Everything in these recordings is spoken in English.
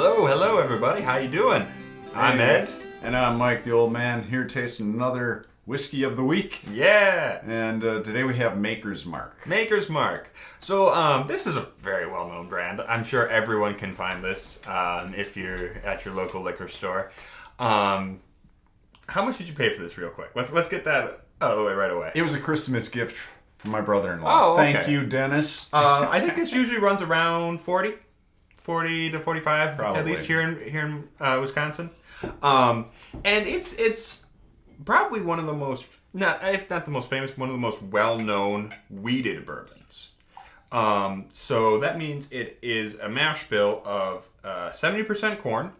Hello everybody. How you doing? I'm Ed. And I'm Mike, the old man, here tasting another whiskey of the week. Yeah. And today we have Maker's Mark. Maker's Mark. So this is a very well-known brand. I'm sure everyone can find this if you're at your local liquor store. How much did you pay for this real quick? Let's get that out of the way right away. It was a Christmas gift from my brother-in-law. Oh, okay. Thank you, Dennis. I think this usually runs around 40 to 45, Probably. at least here in Wisconsin. And it's probably one of the most, if not the most famous, one of the most well-known wheated bourbons. So that means it is a mash bill of 70% corn,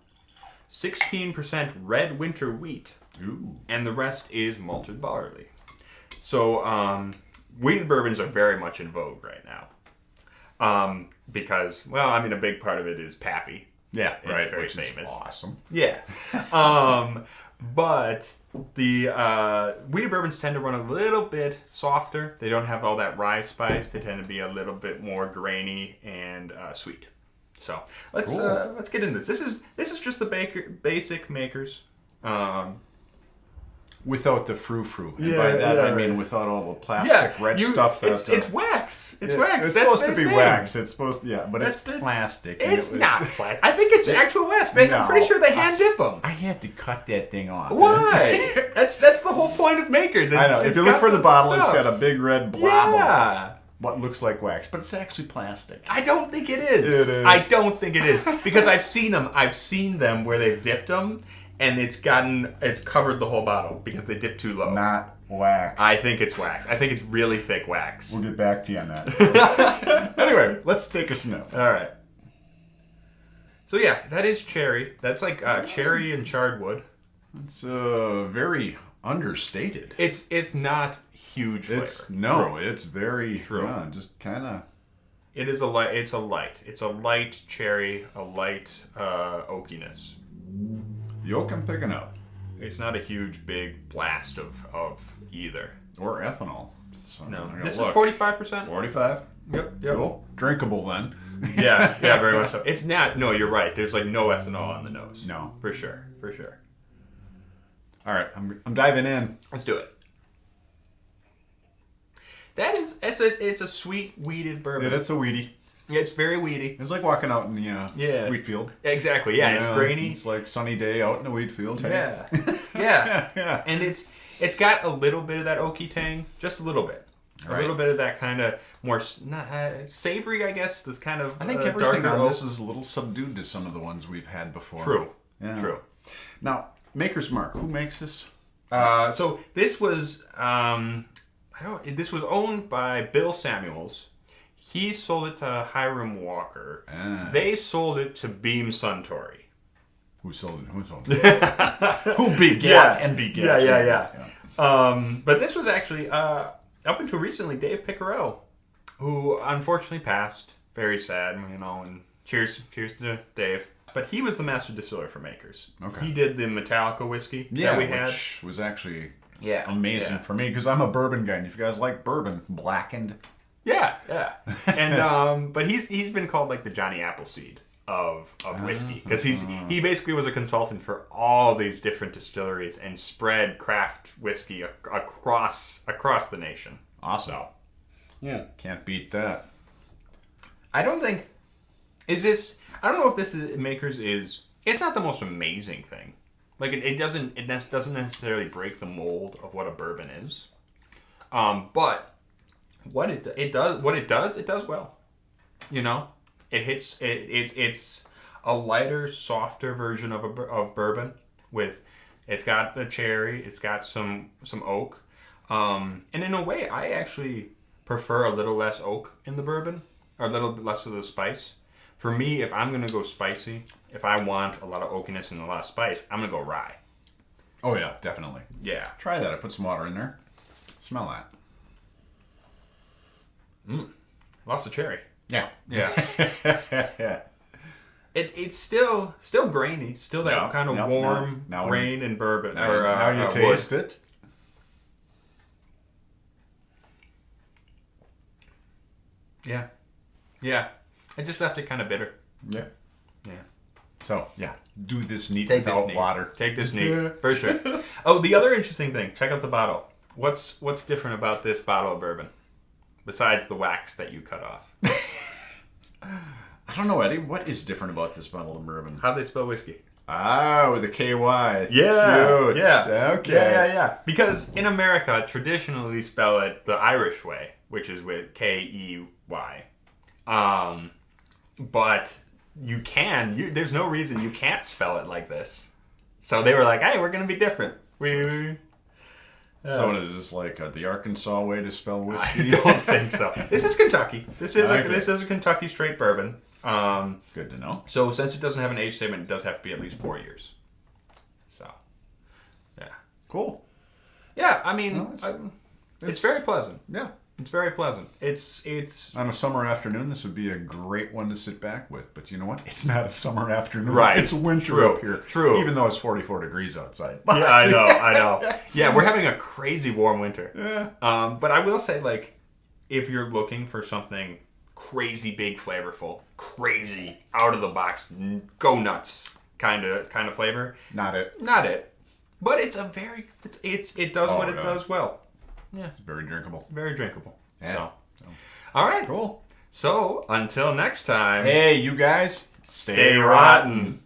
16% red winter wheat, Ooh. and the rest is malted barley. So wheated bourbons are very much in vogue right now. Because, well, I mean, a big part of it is Pappy. Yeah, It's right, very which famous. is awesome. Yeah. But the wheated bourbons tend to run a little bit softer. They don't have all that rye spice. They tend to be a little bit more grainy and sweet. So let's get into this. This is just the basic Makers. Without the frou-frou. And Yeah, by that yeah, I mean right. without all the plastic red stuff. It's wax. It's wax. It's That's supposed the to be thing. wax. It's supposed to, yeah, but That's it's plastic. and It's it was- not plastic. I think it's actual wax. I'm No. pretty sure they hand dip them. I had to cut that thing off. Why? that's the whole point of Makers. I know. If it's you look got for the bottle, it's stuff. got a big red blob Yeah. of what looks like wax, but it's actually plastic. I don't think it is. It is. I don't think it is because I've seen them. I've seen them where they've dipped them, and it's covered the whole bottle because they dipped too low. Not wax. I think it's wax. I think it's really thick wax. We'll get back to you on that. Anyway, let's take a sniff. All right. So yeah, that is cherry. That's like cherry and charred wood. It's very understated. It's not huge flavor. It's very True. just kind of. It is a light. It's a light cherry, a light oakiness. Yolk I'm picking up. It's not a huge, big blast of either. Or ethanol. So No, I gotta this look. is 45%. 45? Yep. Cool. Drinkable then. Yeah, very much so. It's not. No, you're right. There's like no ethanol on the nose. No. for sure. All right, I'm diving in. Let's do it. It's a sweet wheated bourbon. It's a weedy. It's very weedy. It's like walking out in the wheat field. Exactly. Yeah, it's grainy. It's like sunny day out in the wheat field. Hey? Yeah. Yeah. And it's got a little bit of that oaky tang, just a little bit. A Right. little bit of that kind of more savory, I guess. This kind of I think everything darker on oak. this is a little subdued to some of the ones we've had before. True. Yeah. True. Now, Maker's Mark. Who makes this? So this was this was owned by Bill Samuels. He sold it to Hiram Walker. Ah. They sold it to Beam Suntory. Who sold it? Who begat and begat. Yeah. But this was actually up until recently Dave Pickerell, who unfortunately passed. Very sad, and cheers to Dave. But he was the master distiller for Makers. Okay. He did the Metallica whiskey that we had. Which was actually Yeah. amazing for me because I'm a bourbon guy. And if you guys like bourbon, blackened. Yeah. And but he's been called like the Johnny Appleseed of whiskey because he basically was a consultant for all these different distilleries and spread craft whiskey across the nation. Awesome. So, Yeah. Can't beat that. I don't know if this is Makers is. It's not the most amazing thing. Like it doesn't necessarily break the mold of what a bourbon is. But what it does well. It hits. It's a lighter, softer version of bourbon with. It's got the cherry. It's got some oak. And in a way, I actually prefer a little less oak in the bourbon, or a little bit less of the spice. For me, if I'm going to go spicy, if I want a lot of oakiness and a lot of spice, I'm going to go rye. Oh, yeah, definitely. Yeah. Try that. I put some water in there. Smell that. Lots of cherry. Yeah. Yeah. It's still grainy. Still that kind of warm grain and bourbon. Now you taste it. Yeah. I just left it kind of bitter. Yeah. Yeah. So, yeah. Do this neat Take this without neat. water. Take this neat, for sure. Oh, the other interesting thing. Check out the bottle. What's different about this bottle of bourbon? Besides the wax that you cut off. I don't know, Eddie. What is different about this bottle of bourbon? How'd they spell whiskey? Ah, with a KY. Yeah. Cute. Yeah. Okay. Yeah. Because in America, traditionally we spell it the Irish way, which is with Key. But you can. There's no reason you can't spell it like this. So they were like, hey, we're going to be different. So is this like the Arkansas way to spell whiskey? I don't think so. This is Kentucky. This is Okay. this is a Kentucky straight bourbon. Good to know. So since it doesn't have an age statement, it does have to be at least 4 years. So, yeah. Cool. Yeah, I mean, No, it's very pleasant. Yeah. It's very pleasant. It's On a summer afternoon, this would be a great one to sit back with. But you know what? It's not a summer afternoon. Right. It's winter True. up here. True. Even though it's 44 degrees outside. yeah, I know. Yeah, we're having a crazy warm winter. Yeah. But I will say, like, if you're looking for something crazy big, flavorful, crazy out of the box, go nuts kind of flavor, Not it. not it. But it's a very it does what it yeah. does well. Yeah, It's very drinkable. very drinkable. Yeah. So, all right. Cool. So until next time, Hey, you guys. stay rotten.